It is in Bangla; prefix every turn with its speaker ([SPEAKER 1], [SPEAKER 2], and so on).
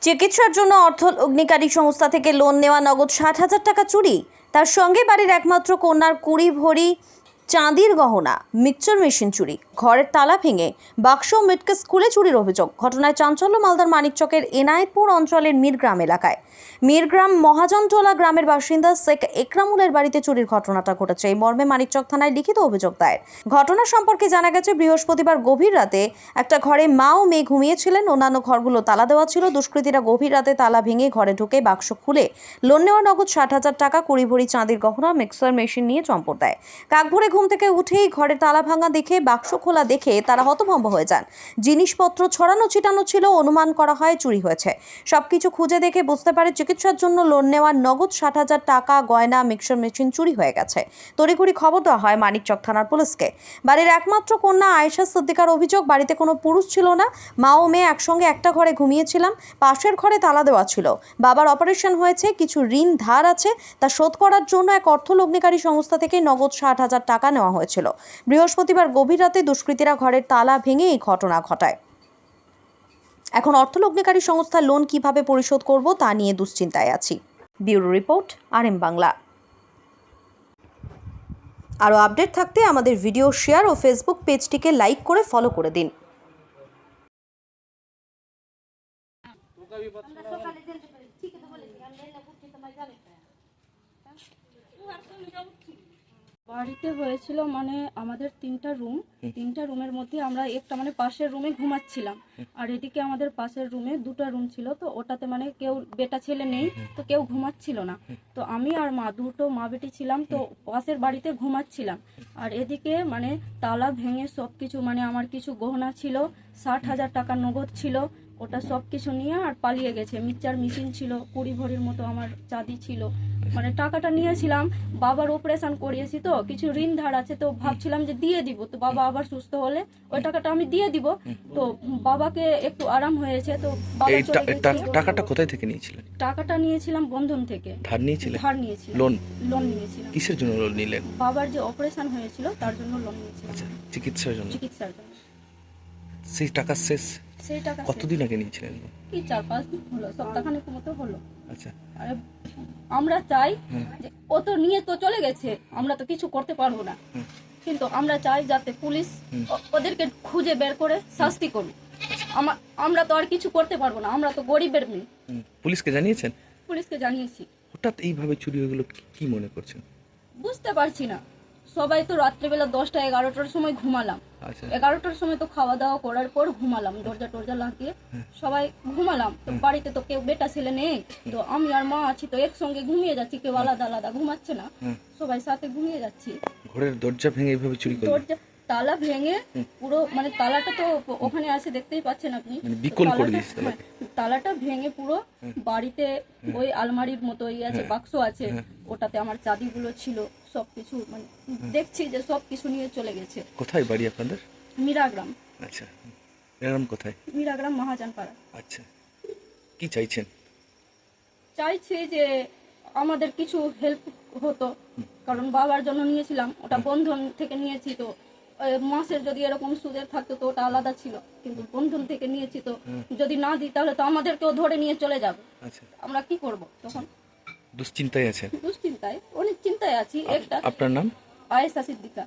[SPEAKER 1] চিকিৎসার জন্য অর্থ অগ্নিকারী সংস্থা থেকে লোন নেওয়া নগদ ৬০,০০০ টাকা চুরি। তার সঙ্গে বাড়ির একমাত্র কন্যার ২০ ভরি চাঁদির গহনা, মিক্সচার মেশিন চুরি, ঘরের তালা ভেঙে বাক্স মিটকেস খুলে চুরির অভিযোগ। ঘটনায় চাঞ্চল্য মালদার মানিকচকের এনায়েতপুর অঞ্চলের মিরগ্রাম এলাকায়। মিরগ্রাম মহাজনটোলা গ্রামের বাসিন্দা শেখ একরামুলের বাড়িতে চুরির ঘটনাটা ঘটেছে। এই মর্মে মানিকচক থানায় লিখিত অভিযোগ দায়ের। ঘটনা সম্পর্কে জানা গেছে, বৃহস্পতিবার গভীর রাতে একটা ঘরে মা ও মেয়ে ঘুমিয়েছিলেন। অন্যান্য ঘরগুলো তালা দেওয়া ছিল। দুষ্কৃতীরা গভীর রাতে তালা ভেঙে ঘরে ঢুকে বাক্স খুলে লোন নেওয়া নগদ ৬০,০০০ টাকা, ২০ ভরি চাঁদির গহনা, মিক্সার মেশিন নিয়ে চম্পট দেয়। কাকভোরে ঘুম থেকে উঠেই ঘরে তালা ভাঙা দেখে, বাক্স খোলা দেখে তারা হতভম্ব হয়ে যান। জিনিসপত্র ছড়ানো ছিটানো ছিল, অনুমান করা হয় চুরি হয়েছে। সবকিছু খুঁজে দেখে বুঝতে পারে চিকিৎসার জন্য লোন নেওয়া নগদ ৬০,০০০ টাকা, গয়না, মিক্সার মেশিন চুরি হয়ে গেছে। তড়িঘড়ি খবর দেওয়া হয় মানিকচক থানার পুলিশকে। বাড়ির একমাত্র কন্যা আয়েশা সিদ্দিকার অভিযোগ, বাড়িতে কোনো পুরুষ ছিল না। মা ও মেয়ে একসঙ্গে একটা ঘরে ঘুমিয়েছিলাম। পাশের ঘরে তালা দেওয়া ছিল। বাবার অপারেশন হয়েছে, কিছু ঋণ ধার আছে, তা শোধ করার জন্য এক অর্থ লগ্নিকারী সংস্থা থেকে নগদ ৬০,০০০ টাকা নেওয়া হয়েছিল। বৃহস্পতিবার গভীর রাতে দুষ্কৃতীরা ঘরের তালা ভেঙে এই ঘটনা ঘটায়। এখন অর্থ লগ্নিকারী সংস্থার লোন কিভাবে পরিশোধ করব তা নিয়ে দুশ্চিন্তায় আছি। Bureau report, RM Bangla. আরও আপডেট থাকতে আমাদের ভিডিও শেয়ার ও ফেসবুক পেজটিকে লাইক করে ফলো করে দিন।
[SPEAKER 2] বাড়িতে হয়েছিল মানে আমাদের তিনটা রুমের মধ্যে আমরা একটা মানে পাশের রুমে ঘুমাচ্ছিলাম, আর এদিকে আমাদের পাশের রুমে দুটো রুম ছিল। তো ওটাতে মানে কেউ বেটা ছেলে নেই, তো কেউ ঘুমাচ্ছিল না। তো আমি আর দুটো মা বেটি ছিলাম, তো পাশের বাড়িতে ঘুমাচ্ছিলাম। আর এদিকে মানে তালা ভেঙে সব কিছু, মানে আমার কিছু গহনা ছিল, ৬০,০০০ টাকা নগদ ছিল, ওটা সব কিছু নিয়ে আর পালিয়ে গেছে। মিক্সচার মেশিন ছিল, ২০ ভরির মতো আমার চাঁদি ছিল। মানে টাকাটা নিয়েছিলাম, বাবার অপারেশন করিয়েছি, তো কিছু ঋণ ধার আছে, তো ভাবছিলাম যে দিয়ে দিব, তো বাবা আবার সুস্থ হলে ওই টাকাটা আমি দিয়ে দিব। তো বাবাকে একটু আরাম হয়েছে, তো বাবা চলে গেছে।
[SPEAKER 3] টাকাটা কোথায় থেকে নিয়েছিলেন?
[SPEAKER 2] টাকাটা নিয়েছিলাম বন্ধন থেকে।
[SPEAKER 3] ধার নিয়েছিলেন?
[SPEAKER 2] ধার নিয়েছিলাম। লোন নিয়েছিলাম।
[SPEAKER 3] কিসের জন্য লোন নিলেন?
[SPEAKER 2] বাবার যে অপারেশন হয়েছিল তার জন্য লোন নিয়েছিলাম।
[SPEAKER 3] আচ্ছা, চিকিৎসার জন্য। সেই টাকা শেষ?
[SPEAKER 2] সেই টাকা
[SPEAKER 3] কতদিন আগে নিয়েছিলেন?
[SPEAKER 2] কি ৪-৫ দিন হলো, সপ্তাহখানেক মতো হলো।
[SPEAKER 3] আচ্ছা,
[SPEAKER 2] আরে আমরা চাই যে ও তো নিয়ে তো চলে গেছে, আমরা তো কিছু করতে পারবো না, কিন্তু আমরা চাই যাতে পুলিশ ওদেরকে খুঁজে বের করে শাস্তি করুক। আমরা তো আর কিছু করতে পারবো না, আমরা তো গরিবের মেয়ে।
[SPEAKER 3] পুলিশকে জানিয়েছেন?
[SPEAKER 2] পুলিশকে জানিয়েছি।
[SPEAKER 3] হঠাৎ এইভাবে চুরি হয়ে গেল, কি মনে করছেন?
[SPEAKER 2] বুঝতে পারছি না। সবাই তো রাত্রেবেলা 10টা-11টার সময় ঘুমালাম।
[SPEAKER 3] আচ্ছা,
[SPEAKER 2] 11টার সময় তো খাওয়া দাওয়া করার পর ঘুমালাম, দরজা টরজা লাগিয়ে সবাই ঘুমালাম। তো বাড়িতে তো কেউ বেটা ছেলে নেই, তো আমি আর মা আছি, তো একসঙ্গে ঘুমিয়ে যাচ্ছি, কেউ আলাদা আলাদা ঘুমাচ্ছে না, সবাই সাথে ঘুমিয়ে যাচ্ছি।
[SPEAKER 3] ঘরের দরজা ভেঙে এইভাবে চুরি করলেন?
[SPEAKER 2] দরজা তালা ভেঙে পুরো, মানে তালাটা তো ওখানে আছে, দেখতেই পাচ্ছেন আপনি,
[SPEAKER 3] বিকল করে দিয়েছে তালাটা।
[SPEAKER 2] তালাটা ভেঙে পুরো বাড়িতে ওই আলমারির মতো আছে, বাক্স আছে, ওটাতে আমার চাঁদিগুলো ছিল, সবকিছু মানে দেখছি যে সবকিছু নিয়ে চলে গেছে।
[SPEAKER 3] কোথায় বাড়ি আপনাদের?
[SPEAKER 2] মিরাগ্রাম।
[SPEAKER 3] আচ্ছা, এরকম কোথায়?
[SPEAKER 2] মিরাগ্রাম মহাজনপাড়া।
[SPEAKER 3] আচ্ছা, কি চাইছেন?
[SPEAKER 2] চাইছি যে আমাদের কিছু হেল্প হতো, কারণ বাবার জন্য নিয়েছিলাম, ওটা বন্ধন থেকে নিয়েছি। তো মাসের যদি এরকম সুদের থাকতো তো ওটা আলাদা ছিল, কিন্তু বন্ধন থেকে নিয়েছি, তো যদি না দিই তাহলে তো আমাদেরকেও ধরে নিয়ে চলে যাবে।
[SPEAKER 3] আচ্ছা,
[SPEAKER 2] আমরা কি করব তখন?
[SPEAKER 3] দুশ্চিন্তায় আছেন?
[SPEAKER 2] দুশ্চিন্তায়, অনেক চিন্তায় আছি। একটা,
[SPEAKER 3] আপনার নাম?
[SPEAKER 2] আয়েশা সিদ্দিকা।